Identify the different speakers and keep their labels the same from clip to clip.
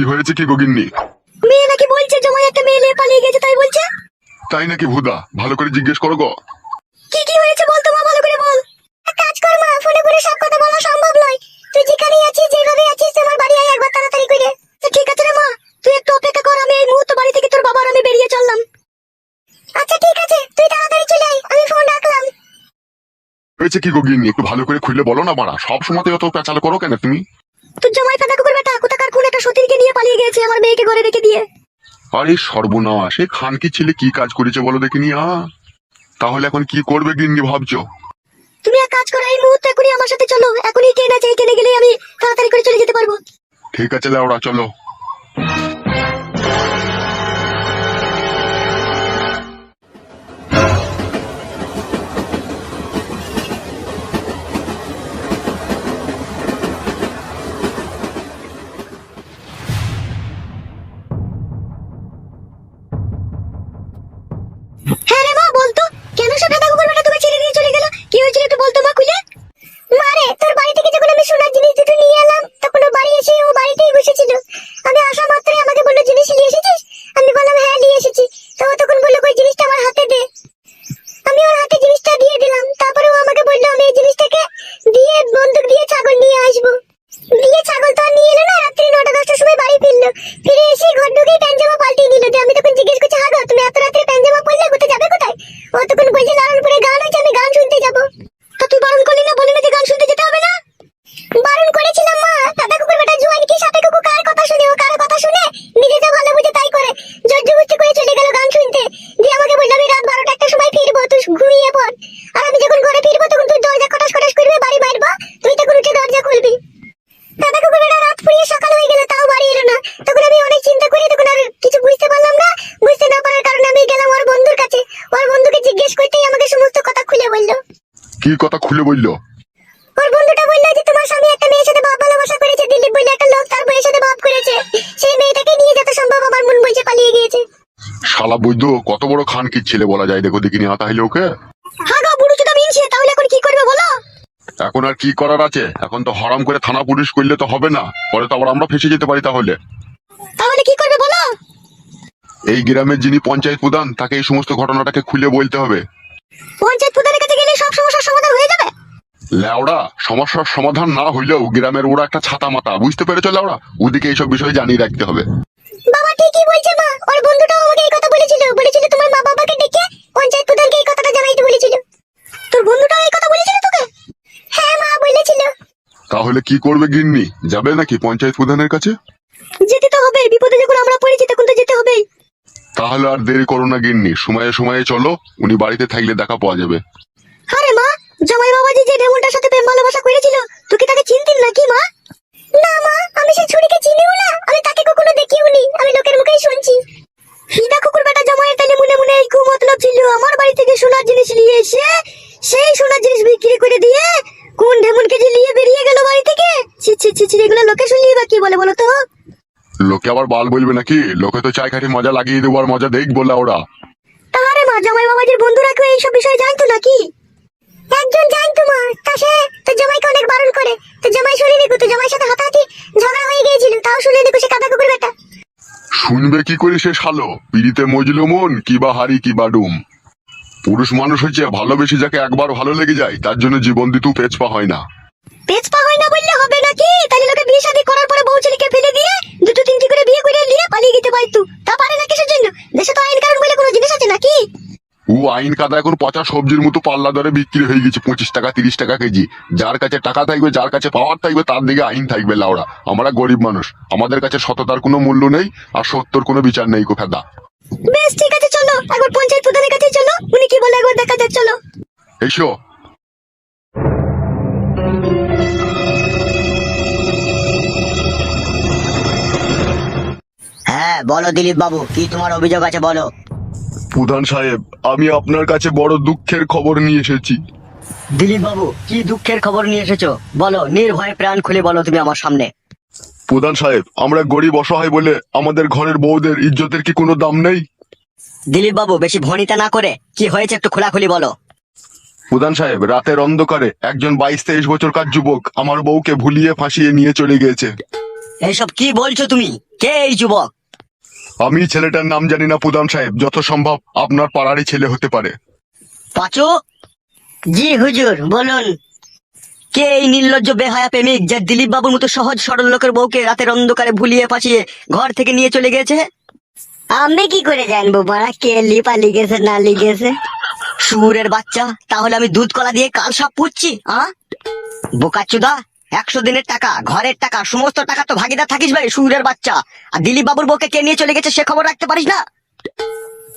Speaker 1: কি হয়েছে কি গগিন্নি?
Speaker 2: মেয়ে নাকি বলছে জমাই একটা মেয়ে নিয়ে পালিয়ে গেছে, তাই বলছে।
Speaker 1: তাই নাকি ভুদা? ভালো করে জিজ্ঞেস করো গো।
Speaker 2: কি হয়েছে বল তো মা, ভালো করে বল। এক কাজ কর মা, ফোনে করে সব কথা বলা সম্ভব নয়। তুই যেখানেই আছিস, যেভাবে আছিস, আমার বাড়ি আয় একবার তাড়াতাড়ি করে। ঠিক আছে রে মা, তুই একটু অপেক্ষা কর, আমি এই মুহূর্তে বাড়ি থেকে তোর বাবার আমি বেরিয়ে চললাম। আচ্ছা ঠিক আছে, তুই তাড়াতাড়ি চলে আয়, আমি ফোন রাখলাম।
Speaker 1: হয়েছে কি গগিন্নি? একটু ভালো করে খুলে বলো না মারা, সব সময় অত পেঁচাল করো কেন তুমি?
Speaker 2: তোর জামাই ফাঁদা কুকুর বেটা কোথাকার কোন একটা সতীনকে নিয়ে পালিয়ে গেছে, আমার মেয়েকে ঘরে রেখে দিয়ে।
Speaker 1: আরে সর্বনাশ, এই খানকি ছেলে কি কাজ করেছে বলো দেখিনি। তাহলে এখন কি করবে গিন্নি ভাবছো?
Speaker 2: তুমি এক কাজ করো, এই মুহূর্তে এখনই আমার সাথে চলো, এখনই ট্রেন আছে, এই ট্রেনে গেলেই আমি তাড়াতাড়ি করে চলে যেতে পারবো।
Speaker 1: ঠিক আছে লাউড়া, চলো।
Speaker 2: হ্যাঁ রে মা, বলতো কেন সে ফাঁদা কুকুর বেটা তোকে ছেড়ে দিয়ে চলে গেল? কি হয়েছিল একটু বলতো মা খুলে। মারে, তোর বাড়ি থেকে যখন আমি সোনার জিনিস দুটো নিয়ে এলাম, তখন ও বাড়ি এসে ও বাড়িতেই বসেছিল। আমি আসা মাত্রই আমাকে বললো, জিনিস নিয়ে এসেছিস? আমি বললাম হ্যাঁ নিয়ে এসেছি। তো ও তখন বললো, কই জিনিসটা আমার হাতে দে। আমি ওর হাতে জিনিসটা দিয়ে দিলাম, তারপরে ও আমাকে বললো আমি এই জিনিসটাকে দিয়ে বন্দুক দিয়ে ছাগল নিয়ে আসবো। দিয়ে ছাগল তো আর নিয়ে এলো না, রাত্রি 9টা-10টার সময় বাড়ি ফিরলো। ফিরে এসে ঘর ঢুকেই প্যান্ট জামা পাল্টিয়ে নিল। যে আমি তখন জিজ্ঞেস করছি, হাগো তুমি এত রাত্রে প্যান্ট জামা পরলে, কোথায় যাবে কোথায়? ও তখন বলছে লালনপুরে গান হয়েছে, আমি গান শুনতে যাবো। তো তুই বারণ করলি না, বলি না যে গান শুনতে যেতে হবে না? বারণ করেছিলাম মা, দাদা কুকুর বেটা জোয়ান কি সাপে কুকুর কার কথা শুনে, ও কার কথা শুনে নিজে যা ভালো বুঝে তাই করে। জোর জবরদস্তি করে চলে গেল গান শুনতে। দিয়ে আমাকে বললো আমি রাত 12টা-1টার সময় ফিরবো, তুই ঘুমিয়ে পড়। আর আমি যখন ঘরে ফিরবো তখন তুই দরজা খটাস খটাস করবে, বাড়ি মারবো, তুই তখন উঠে দরজা খুলবি। দাদা কুকুর বেটা রাত ফুরিয়ে সকাল হয়ে গেল, তাও বাড়ি এলো না। তখন আমি অনেক চিন্তা করি, তখন আর কিছু বুঝতে পারলাম না। বুঝতে না পারার কারণে আমি গেলাম ওর বন্ধুর কাছে। ওর বন্ধুকে জিজ্ঞেস করতেই আমাকে সমস্ত কথা খুলে বললো।
Speaker 1: কি কথা খুলে বললো?
Speaker 2: ওর বন্ধুটা বললো যে তোমার স্বামী একটা মেয়ের সাথে ভাব ভালোবাসা করেছে, দিলীপ বলে একটা লোক তার বইয়ের সাথে ভাব করেছে। সেই মেয়েটাকে নিয়ে যত সম্ভব আমার মন বলছে পালিয়ে গিয়েছে।
Speaker 1: শালা বৈদ্য, কত বড় খানকি ছেলে বলা যায়, দেখো দেখিনি। তাহলে ওকে
Speaker 2: হ্যাঁ গো বুড়ো চোদা মিনছে, তাহলে এখন কি করবে বলো?
Speaker 1: এখন আর কি করার আছে? এখন তো হরাম করে থানা পুলিশ করলে তো হবে না, পরে তো আবার আমরা ফেসে যেতে পারি।
Speaker 2: তাহলে কি করবে বলো?
Speaker 1: এই গ্রামের যিনি পঞ্চায়েত প্রধান, তাকে এই সমস্ত ঘটনাটাকে খুলে বলতে হবে।
Speaker 2: পঞ্চায়েত প্রধানের কাছে গেলে সব সমস্যার সমাধান হয়ে যাবে?
Speaker 1: লেওড়া, সমস্যার সমাধান না হইলেও গ্রামের ওরা একটা ছাতা মাতা, বুঝতে পেরেছো লেওড়া? ওদিকে এইসব বিষয়ে জানিয়ে রাখতে হবে।
Speaker 2: বাবা ঠিকই বলছে মা, ওর বন্ধুটাও আমাকে এই কথা বলেছিল। বলেছিল তোমার মা বাবাকে ডেকে পঞ্চায়েত প্রধানকে এই কথাটা জানাইতে বলেছিল। তোর বন্ধুটাও এই কথা বলেছিল তোকে? হ্যাঁ মা বলেছিল।
Speaker 1: তাহলে কি করবে গিন্নি? যাবে নাকি পঞ্চায়েত প্রধানের কাছে?
Speaker 2: যেতে তো হবে, বিপদে যখন আমরা পড়েছি তখন তো যেতে হবেই।
Speaker 1: তাহলে আর দেরি করো না গিন্নি, সময়ে সময়ে চলো, উনি বাড়িতে থাকলে দেখা পাওয়া যাবে।
Speaker 2: আরে মা, জামাই বাবাজি যে ঢেমনটার সাথে প্রেম ভালোবাসা করেছিল, তুই কি তাকে চিনতিস নাকি মা? না মা, আমি সেই ছুরিকে চিনিও না, আমি তাকে কখনো দেখিও নি, আমি লোকের মুখেই শুনছি। হিদা কুকুর বেটা জামাইয়ের তাইলে মনে মনে এই খুব মতলব ছিল, আমার বাড়ি থেকে সোনার জিনিস নিয়ে এসে সেই সোনার জিনিস বিক্রি করে দিয়ে কোন ঢেমনকে যে নিয়ে বেরিয়ে গেল বাড়ি থেকে। ছি ছি ছি ছি, এগুলো লোকে শুনলেই বা কি বলে বলো তো?
Speaker 1: লোকে আবার বাল বলবে নাকি? লোকে তো চাই খাটি মজা লাগিয়ে দেবো আর মজা দেখ বলে ওরা।
Speaker 2: তাহারে মা, জামাই বাবাজির বন্ধুরা কেউ এইসব বিষয় জানতো নাকি? একজন জানতো মা, তা সে তো জামাইকে অনেক বারণ করে। তো জামাই শুনে দেখো, তো জামাইয়ের সাথে হাতাহাতি ঝগড়া হয়ে গিয়েছিল, তাও শুনে দেখো সে কাদা কুকুর বেটা।
Speaker 1: শুনবে কি করে সে শালো? পিড়িতে মজলো মন, কি বা হারি কি বা ডুম। পুরুষ মানুষ হয়েছে, ভালোবেসে যাকে একবার ভালো লেগে যায় তার জন্য জীবন দিতেও পেছপা হয় না।
Speaker 2: পেছপা হয় না বললে হবে নাকি? তাহলে লোকে বিয়ে শাদী করার পরে বউ ছেলেকে ফেলে দিয়ে দুটো তিনটি করে বিয়ে করে নিয়ে পালিয়ে যেতে পারতো। তা পারে না কিসের জন্য? দেশে তো আইন কানুন বলে কোনো জিনিস আছে নাকি?
Speaker 1: ও আইন কাদা এখন পচা সবজির মতো পাল্লা দরে বিক্রি হয়ে গেছে, 25 টাকা 30 টাকা কেজি। যার কাছে টাকা থাকবে, যার কাছে পাওয়ার থাকবে, তার দিকে আইন থাকবে। লাউড়া, আমরা গরিব মানুষ, আমাদের কাছে সততার কোনো মূল্য নেই আর সত্যর কোনো বিচার নেই গো ফেদা।
Speaker 2: বেশ ঠিক আছে, চলো একবার পঞ্চায়েত প্রধানের কাছে চলো, উনি কি বলে একবার দেখা যাক, চলো।
Speaker 1: এসো।
Speaker 3: হ্যাঁ বলো দিলীপ বাবু, কি তোমার অভিযোগ আছে বলো।
Speaker 1: প্রধান সাহেব, আমি আপনার কাছে বড় দুঃখের খবর নিয়ে এসেছি।
Speaker 3: দিলীপ বাবু, কি দুঃখের খবর নিয়ে এসেছো বলো, নির্ভয়ে প্রাণ খুলে বলো তুমি আমার সামনে।
Speaker 1: প্রধান সাহেব, আমরা গরিব অসহায় বলে আমাদের ঘরের বউদের ইজ্জতের কি কোনো দাম নেই?
Speaker 3: দিলীপ বাবু, বেশি ভনিতা না করে কি হয়েছে একটু খোলাখুলি বলো।
Speaker 1: প্রধান সাহেব, রাতের অন্ধকারে একজন 22-23 বছরকার যুবক আমার বউকে ভুলিয়ে ফাঁসিয়ে নিয়ে চলে গিয়েছে।
Speaker 3: এইসব কি বলছো তুমি? কে এই যুবক?
Speaker 1: আমি ছেলেটার নাম জানি না প্রধান সাহেব, যত সম্ভব আপনার পাড়ারই ছেলে হতে পারে।
Speaker 3: পাঁচু?
Speaker 2: জি হুজুর, বলুন।
Speaker 3: কে এই নির্লজ্জ বেহায়া প্রেমিক যে দিলীপ বাবুর মতো সহজ সরল লোকের বউকে রাতের অন্ধকারে ভুলিয়ে পাঠিয়ে ঘর থেকে নিয়ে চলে গেছে?
Speaker 2: আমি কি করে জানবো মারা কে লিপা লিখেছে না লিখেছে?
Speaker 3: শুয়োরের বাচ্চা, তাহলে আমি দুধ কলা দিয়ে কাল সব পুচ্ছি? বোকাচুদা, 100 দিনের টাকা, ঘরের টাকা, সমস্ত টাকা তো ভাগিদার থাকিস ভাই, শুয়োরের বাচ্চা। আর দিলীপ বাবুর বউকে কে নিয়ে চলে গেছে সে খবর রাখতে পারিস না?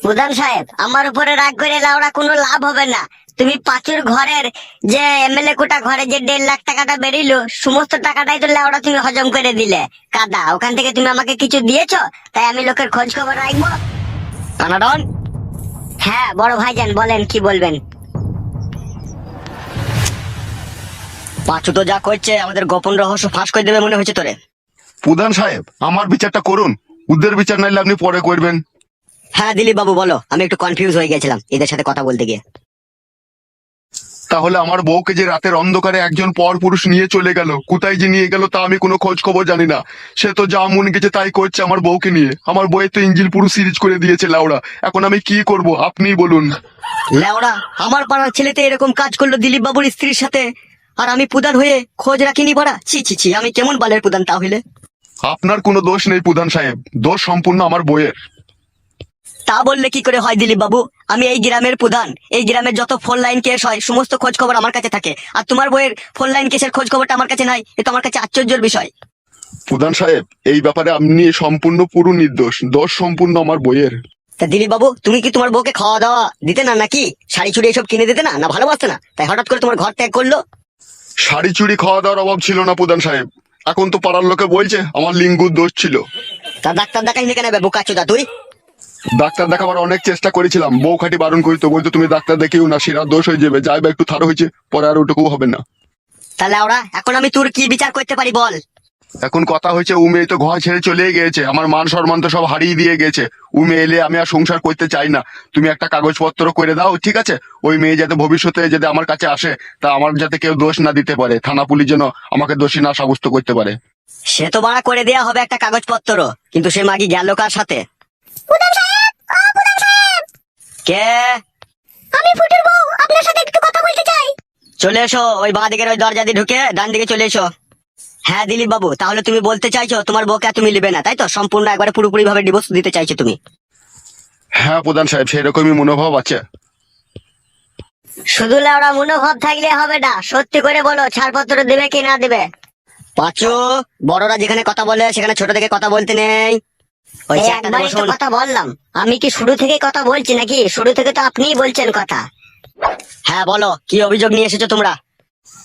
Speaker 2: প্রধান সাহেব, আমার উপরে রাগ করে লাউড়া কোনো লাভ হবে না। তুমি পাঁচুর ঘরের যে এমএলএ কোটা ঘরে যে 1.5 লাখ টাকাটা বেরিলো, সমস্ত টাকাটাই তো লাউড়া তুমি হজম করে দিলে। কাদা, ওখান থেকে তুমি আমাকে কিছু দিয়েছো, তাই আমি লোকের খোঁজ খবর রাখবো।
Speaker 3: কানাডন,
Speaker 2: হ্যাঁ বড় ভাইজান, বলেন কি বলবেন?
Speaker 3: পাঁচু তো যা করছে আমাদের গোপন রহস্য ফাঁস করে দেবে মনে হয়েছে তোরে।
Speaker 1: প্রধান সাহেব, আমার বিচারটা করুন, ওদের বিচার নাইলে আপনি পরে করবেন।
Speaker 3: হ্যাঁ দিলীপ বাবু বলো, আমি একটু কনফিউজ হয়ে গেছিলাম এদের সাথে কথা বলতে গিয়ে।
Speaker 1: তাহলে আমার বউকে যে রাতের অন্ধকারে একজন পর পুরুষ নিয়ে চলে গেল, কোথায় যে নিয়ে গেল তা আমি কোনো খোঁজ খবর জানি না। সে তো যা মন গেছে তাই করছে আমার বউকে নিয়ে। আমার বউয়ের তো ইঞ্জিল পুরো সিরিজ করে দিয়েছে লাউড়া। এখন আমি কি করব আপনিই বলুন।
Speaker 3: লেওড়া, আমার পাড়ার ছেলেতে এরকম কাজ করলো দিলীপ বাবুর স্ত্রীর সাথে, আর আমি প্রধান হয়ে খোঁজ রাখিনি বড়া? ছি ছি ছি, আমি কেমন বালের প্রধান তাহলে?
Speaker 1: আপনার কোনো দোষ নেই প্রধান সাহেব, দোষ সম্পূর্ণ আমার বউয়ের।
Speaker 3: তা বললে কি করে হয় দিলীপ বাবু? আমি এই গ্রামের প্রধান, এই গ্রামের যত ফোন লাইন কেস হয় সমস্ত খোঁজ খবর আমার কাছে থাকে, আর তোমার বইয়ের ফোন লাইন কেসের খোঁজ খবরটা আমার কাছে নাই। এ তো আমার কাছে আশ্চর্যের বিষয়।
Speaker 1: প্রধান সাহেব, এই ব্যাপারে আপনি সম্পূর্ণ পুরো নির্দোষ, দোষ সম্পূর্ণ আমার বইয়ের।
Speaker 3: তা দিলীপ বাবু, তুমি কি তোমার বউকে খাওয়া দাওয়া দিতে না, নাকি শাড়ি চুড়ি এসব কিনে দিতে না, না ভালোবাসতে না, তাই হঠাৎ করে তোমার ঘর ত্যাগ করলো?
Speaker 1: শাড়ি চুড়ি খাওয়া দাওয়ার অভাব ছিল না প্রধান সাহেব, এখন তো পাড়ার লোকে বলছে আমার লিঙ্গুর দোষ ছিল।
Speaker 3: তা ডাক্তার দেখাই কেন বোকাচোদা তুই?
Speaker 1: ডাক্তার দেখাবার অনেক চেষ্টা করেছিলাম, বউ খাটি বারণ করিত, বলতো তুমি ডাক্তার দেখিও না, শিরার দোষ হয়ে যাবে, যাইবা একটু থারো হয়েছে, পরে আর ওটুকু হবে না।
Speaker 3: তাহলে ওরা এখন আমি তোর কি বিচার করতে পারি বল?
Speaker 1: এখন কথা হয়েছে, ও মেয়ে তো ঘর ছেড়ে চলে গিয়েছে, আমার মান সম্মান তো সব হারিয়ে দিয়ে গেছে। ও মেয়ে এলে আমি আর সংসার করতে চাই না। তুমি একটা কাগজপত্র করে দাও, ঠিক আছে? ওই মেয়ে যাতে ভবিষ্যতে যদি আমার কাছে আসে, তা আমার যাতে কেউ দোষ না দিতে পারে, থানা পুলিশ যেন আমাকে দোষী না সাব্যস্ত করতে পারে।
Speaker 3: সে তো বাড়া করে দেয়া হবে একটা কাগজপত্র, কিন্তু সে মাগি গেল কার সাথে?
Speaker 2: প্রধান সাহেব, ও প্রধান সাহেব,
Speaker 3: কে?
Speaker 2: আমি ফুটুর বউ, আপনার সাথে একটু কথা বলতে চাই।
Speaker 3: চলে এসো, ওই বাঁ দিকের ওই দরজা দিয়ে ঢুকে ডান দিকে চলে এসো। হ্যাঁ দিলীপ বাবু, তাহলে তুমি বলতে চাইছো তোমার বউকে আর তুমি নেবে না, তাই তো? সম্পূর্ণ একবারে পুরোপুরি ভাবে ডিভোর্স দিতে চাইছো তুমি?
Speaker 1: হ্যাঁ প্রধান সাহেব, সেরকমই মনোভাব আছে।
Speaker 2: শুধু লাউড়া মনোভাব থাকলে হবে না, সত্যি করে বলো ছাড়পত্র দেবে কি না দেবে?
Speaker 3: পাঁচু, বড়রা যেখানে কথা বলে সেখানে ছোট থেকে কথা বলতে নেই। ওই
Speaker 2: এই
Speaker 3: চেয়ারটাতে
Speaker 2: একবারই তো
Speaker 3: বসুন।
Speaker 2: কথা বললাম। আমি কি শুরু থেকে কথা বলছি নাকি? শুরু থেকে তো আপনিই বলছেন কথা।
Speaker 3: হ্যাঁ বলো, কি অভিযোগ নিয়ে এসেছো তোমরা?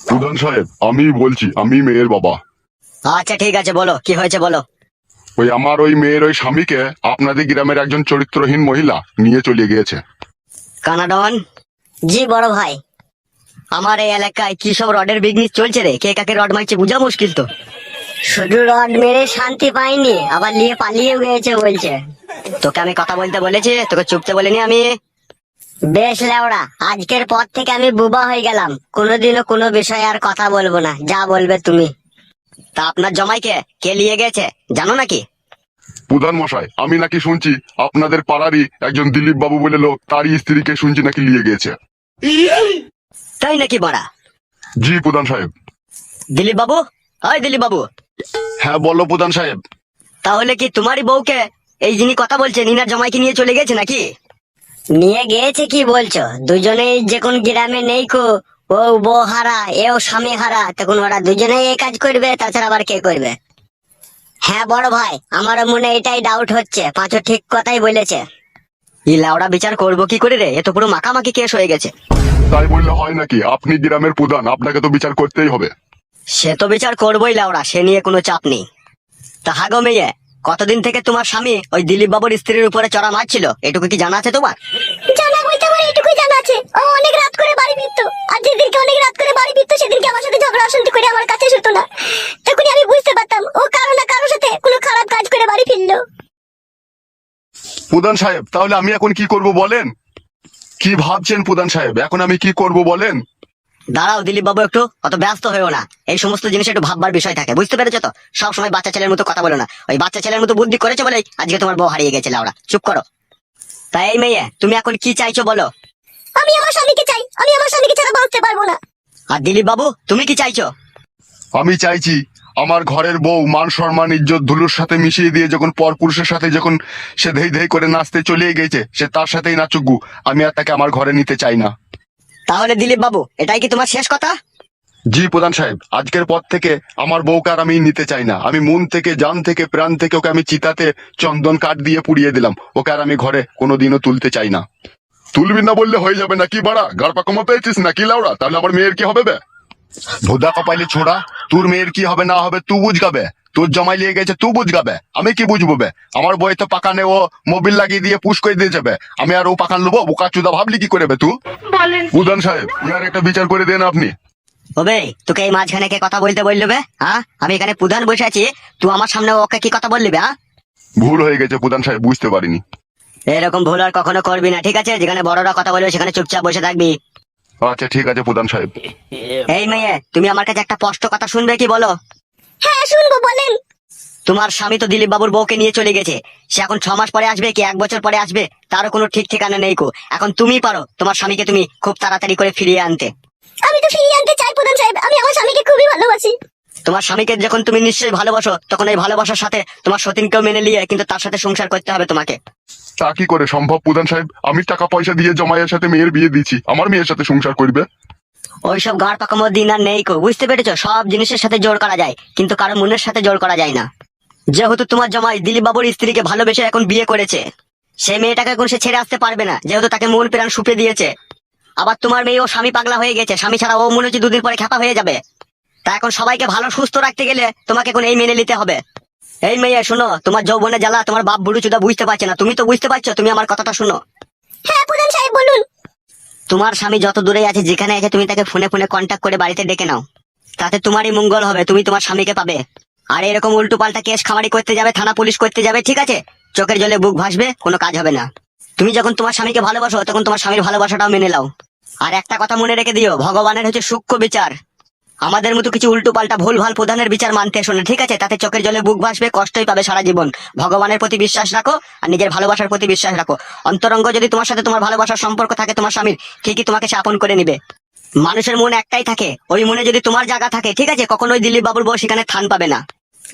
Speaker 1: প্রধান সাহেব, আমি বলছি, আমি মেয়ের বাবা।
Speaker 3: আচ্ছা ঠিক আছে, বলো কি হয়েছে বলো।
Speaker 1: ওই আমার ওই মেয়ের ওই স্বামীকে আপনাদের গ্রামের একজন চরিত্রহীন মহিলা নিয়ে চলে গিয়েছে।
Speaker 3: কানাডন,
Speaker 2: জি বড় ভাই।
Speaker 3: আমার এই এলাকায় কি সব রডের বিজনেস চলছে রে, কে কাকে রড মারছে বোঝা মুশকিল তো।
Speaker 2: শুধু রড মেরে শান্তি পাইনি, আবার নিয়ে পালিয়ে গিয়েছে বলছে।
Speaker 3: তোকে আমি কথা বলতে বলেছি, তোকে চুপতে বলিনি আমি।
Speaker 2: বেশ লেওড়া, আজকের পর থেকে আমি বুবা হয়ে গেলাম, কোনোদিনও কোনো বিষয়ে আর কথা বলবো না, যা বলবে তুমি।
Speaker 3: তা আপনার জমাইকে কে নিয়ে গেছে জানো নাকি?
Speaker 1: প্রধান মশাই, আমি নাকি শুনছি আপনাদের পাড়ারই একজন দিলীপ বাবু বলে লোক, তারই স্ত্রীকে শুনছি নাকি নিয়ে গিয়েছে।
Speaker 3: তাই নাকি বড়া?
Speaker 1: জি প্রধান সাহেব।
Speaker 3: দিলীপ বাবু, হয় দিলীপ বাবু,
Speaker 1: হ্যাঁ বলো প্রধান সাহেব।
Speaker 3: তাহলে কি তোমারই বউকে এই যিনি কথা বলছে নিনার জমাইকে নিয়ে চলে গেছে নাকি?
Speaker 2: নিয়ে গিয়েছে কি বলছো? দুজনেই যে কোন গ্রামে নেই কো, ও বউ হারা এও স্বামী হারা, তখন ওরা দুজনেই এই কাজ করবে, তাছাড়া আবার কে করবে? হ্যাঁ বড় ভাই, আমারও মনে এটাই ডাউট হচ্ছে, পাঁচও ঠিক কথাই বলেছে।
Speaker 3: ই লাউড়া বিচার করবো কি করে রে, এ তো পুরো মাখামাখি কেস হয়ে গেছে।
Speaker 1: তাই বললে হয় নাকি? আপনি গ্রামের প্রধান, আপনাকে তো বিচার করতেই হবে।
Speaker 3: সে তো বিচার করবোই লাউড়া, সে নিয়ে কোনো চাপ নেই। তা হাগো মেয়ে, কতদিন থেকে তোমার স্বামী ওই দিলীপ বাবুর স্ত্রীর উপরে চড়া মারছিল, এটুকু কি জানা আছে তোমার?
Speaker 2: জানা বলতে আমার এটুকুই জানা আছে, ও অনেক রাত করে বাড়ি ফিরতো, আর যেদিনকে অনেক রাত করে বাড়ি ফিরতো সেদিনকে আমার সাথে ঝগড়া অশান্তি করে আমার কাছে শুতো না। তখনই আমি বুঝতে পারতাম ও কারো না কারোর সাথে কোনো খারাপ কাজ করে বাড়ি ফিরলো।
Speaker 1: প্রধান সাহেব, তাহলে আমি এখন কি করব বলেন? কি ভাবছেন প্রধান সাহেব, এখন আমি কি করব বলেন?
Speaker 3: দাঁড়াও দিলীপ বাবু, একটু অত ব্যস্ত হয়েও না। এই সমস্ত জিনিস একটু ভাববার বিষয় থাকে, বুঝতে পেরেছো তো? সব সময় বাচ্চা ছেলের মতো কথা বলো না। ওই বাচ্চা ছেলের মতো বুদ্ধি করেছো বলেই আজকে তোমার বউ হারিয়ে গেছে লাউড়া। চুপ করো। তাই এই মেয়ে, তুমি এখন কি চাইছো বলো?
Speaker 2: আমি আমার স্বামীকে চাই, আমি আমার স্বামীকে ছাড়া বাঁচতে পারবো না।
Speaker 3: আর দিলীপ বাবু, তুমি কি চাইছো?
Speaker 1: আমি চাইছি আমার ঘরের বউ মান সম্মান ইজ্জত ধুলোর সাথে মিশিয়ে দিয়ে যখন পরপুরুষের সাথে যখন সে ধেই ধেই করে নাচতে চলে গেছে, সে তার সাথেই নাচুক গু, আমি আর তাকে আমার ঘরে নিতে চাই না।
Speaker 3: তাহলে দিলীপ বাবু, এটাই কি তোমার শেষ কথা?
Speaker 1: জি প্রধান সাহেব, আজকের পর থেকে আমার বউকে আর আমি নিতে চাই না। আমি মন থেকে, জান থেকে, প্রাণ থেকে ওকে আমি চিতাতে চন্দন কাঠ দিয়ে পুড়িয়ে দিলাম। ওকে আর আমি ঘরে কোনোদিনও তুলতে চাই না। তুলবি না বললে হয়ে যাবে নাকি বাড়া? গাড়পা কমা পেয়েছিস নাকি লাউড়া? তাহলে আমার মেয়ের কি হবে বে? ভোদা কপালি ছোড়া, তোর মেয়ের কি হবে না হবে তুই বুঝগাবে। তোর জমাই লিয়ে গেছে তুই বুঝগাবে, আমি কি বুঝবো বে? আমার বই তো পাকানে ও মোবিল লাগিয়ে দিয়ে পুশ করে দিয়ে যাবে, আমি আর ও পাকান নেবো? বোকা চুদা ভাবলি কি করে বে তুই? প্রধান সাহেব, ইয়ার একটা বিচার করে দেন আপনি।
Speaker 3: ওবে, তোকে এই মাঝখানে কে কথা বলতে বললো বে? হ্যাঁ, আমি এখানে প্রধান বসে আছি, তুই আমার সামনে ওকে কি কথা বললি বে? হ্যাঁ,
Speaker 1: ভুল হয়ে গেছে প্রধান সাহেব, বুঝতে পারিনি।
Speaker 3: এরকম ভুল আর কখনো করবি না, ঠিক আছে? যেখানে বড়রা কথা বলবে সেখানে চুপচাপ বসে থাকবি।
Speaker 1: আচ্ছা ঠিক আছে প্রধান সাহেব।
Speaker 3: এই মেয়ে, তুমি আমার কাছে একটা স্পষ্ট কথা শুনবে কি বলো?
Speaker 2: হ্যাঁ শুনবো, বলেন।
Speaker 3: তোমার স্বামী তো দিলীপ বাবুর বউকে নিয়ে চলে গেছে। সে এখন 6 মাস পরে আসবে কি 1 বছর পরে আসবে, তারও কোনো ঠিক ঠিকানা নেই কো। এখন তুমি পারো তোমার স্বামীকে তুমি খুব তাড়াতাড়ি করে ফিরিয়ে আনতে।
Speaker 2: আমি তো ফিরিয়ে আনতে চাই প্রধান সাহেব, আমি আমার স্বামীকে খুবই ভালোবাসি।
Speaker 3: তোমার স্বামীকে যখন তুমি নিশ্চয়ই ভালোবাসো, তখন এই ভালোবাসার সাথে তোমার সতীনকেও মেনে নিয়ে কিন্তু তার সাথে সংসার করতে হবে তোমাকে।
Speaker 1: তা কি করে সম্ভব প্রধান সাহেব? আমি টাকা পয়সা দিয়ে জমাইয়ের সাথে মেয়ের বিয়ে দিচ্ছি, আমার মেয়ের সাথে সংসার করবে?
Speaker 3: ওইসব গাড় পাকামো দিন আর নেই কো, বুঝতে পেরেছো? সব জিনিসের সাথে জোর করা যায়, কিন্তু কারো মনের সাথে জোর করা যায় না। যেহেতু তোমার জামাই দিলীপ বাবুর স্ত্রীকে ভালোবেসে এখন বিয়ে করেছে, সে মেয়েটাকে এখন সে ছেড়ে আসতে পারবে না, যেহেতু তাকে মন প্রাণ সুপে দিয়েছে। আবার তোমার মেয়ে ও স্বামী পাগলা হয়ে গেছে, স্বামী ছাড়া ও মনে হচ্ছে 2 দিন পরে খ্যাপা হয়ে যাবে। তা এখন সবাইকে ভালো সুস্থ রাখতে গেলে তোমাকে এখন এই মেনে নিতে হবে। এই মেয়ে শোনো, তোমার যৌবনে জ্বালা তোমার বাপ বুড়ো চুদা বুঝতে পারছে না, তুমি তো বুঝতে পারছো। তুমি আমার কথাটা শোনো।
Speaker 2: হ্যাঁ প্রধান সাহেব বলুন।
Speaker 3: তোমার স্বামী যত দূরে আছে, যেখানে আছে, তুমি তাকে ফোনে ফোনে কন্ট্যাক্ট করে বাড়িতে ডেকে নাও। তাতে তোমারই মঙ্গল হবে, তুমি তোমার স্বামীকে পাবে। আর এরকম উল্টো পাল্টা কেস খামারি করতে যাবে, থানা পুলিশ করতে যাবে, ঠিক আছে? চোখের জলে বুক ভাসবে, কোনো কাজ হবে না। তুমি যখন তোমার স্বামীকে ভালোবাসো, তখন তোমার স্বামীর ভালোবাসাটাও মেনে নাও। আর একটা কথা মনে রেখে দিও, ভগবানের হচ্ছে সূক্ষ্ম বিচার। আমাদের মতো কিছু উল্টো পাল্টা ভুল ভাল প্রধানের বিচার মানতে শোনে, ঠিক আছে? তাতে চোখের জলে বুক ভাসবে, কষ্টই পাবে সারা জীবন। ভগবানের প্রতি বিশ্বাস রাখো আর নিজের ভালোবাসার প্রতি বিশ্বাস রাখো। অন্তরঙ্গ যদি তোমার সাথে তোমার ভালোবাসার সম্পর্ক থাকে তোমার স্বামীর, ঠিকই তোমাকে সে আপন করে নিবে। মানুষের মন একটাই থাকে, ওই মনে যদি তোমার জায়গা থাকে, ঠিক আছে, কখনোই দিলীপ বাবুর বউ সেখানে থান পাবে না।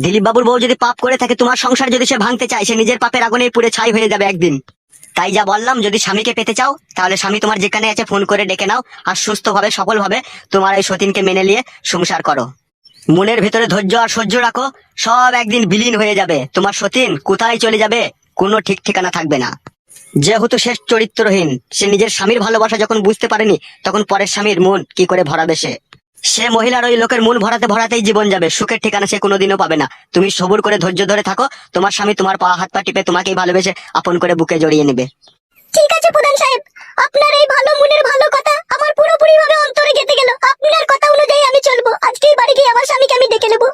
Speaker 3: দিলীপ বাবুর বউ যদি পাপ করে থাকে, তোমার সংসার যদি সে ভাঙতে চায়, সে নিজের পাপের আগুনেই পুড়ে ছাই হয়ে যাবে একদিন। তাই যা বললাম, যদি স্বামীকে পেতে চাও, তাহলে স্বামী তোমার যেখানে আছে ফোন করে ডেকে নাও, আর সুস্থভাবে সফলভাবে তোমার এই সতীনকে মেনে নিয়ে সংসার করো। মনের ভেতরে ধৈর্য আর সহ্য রাখো, সব একদিন বিলীন হয়ে যাবে। তোমার সতীন কোথায় চলে যাবে কোনো ঠিক ঠিকানা থাকবে না। যেহেতু সে চরিত্রহীন, সে নিজের স্বামীর ভালোবাসা যখন বুঝতে পারেনি, তখন পরের স্বামীর মন কি করে ভরাবে সে? সে মহিলার ওই লোকের মন ভরাতে ভরাতেই জীবন যাবে, সুখের ঠিকানা সে কোনোদিনও পাবে না। তুমি সবুর করে ধৈর্য ধরে থাকো, তোমার স্বামী তোমার পা হাত পা টিপে তোমাকেই ভালোবেসে আপন করে বুকে জড়িয়ে নেবে।
Speaker 2: ঠিক আছে প্রধান সাহেব, আপনার এই ভালো মনের ভালো কথা আমার পুরোপুরি ভাবে অন্তরে গেঁথে গেল। আপনার কথা অনুযায়ী আমি চলবো। আজকেই বাড়ি গিয়ে আমার স্বামীকে আমি ডেকে নেবো,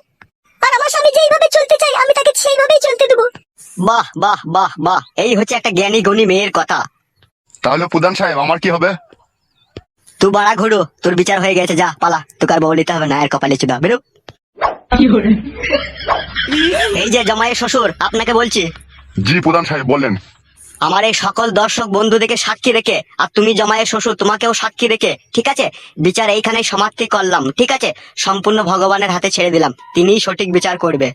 Speaker 2: আর আমার স্বামী যেইভাবে চলতে চাই আমি তাকে সেইভাবেই চলতে দেবো।
Speaker 3: বাহ বাহ বাহ বাহ, এই হচ্ছে একটা জ্ঞানী গুণী মেয়ের কথা।
Speaker 1: তাহলে প্রধান সাহেব আমার কি হবে?
Speaker 3: তুই বাড়া ঘুরু, তোর বিচার হয়ে গেছে, যা পালা, তোকে আর বউ নিতে হবে না। এর কপালে চুদা, বেরো। এই যে জামাইয়ের শ্বশুর, আপনাকে বলছি।
Speaker 1: জি প্রধান সাহেব বলেন।
Speaker 3: আমার এই সকল দর্শক বন্ধুদেরকে সাক্ষী রেখে, আর তুমি জামাইয়ের শ্বশুর, তোমাকেও সাক্ষী রেখে, ঠিক আছে, বিচার এইখানেই সমাপ্তি করলাম, ঠিক আছে? সম্পূর্ণ ভগবানের হাতে ছেড়ে দিলাম, তিনিই সঠিক বিচার করবে।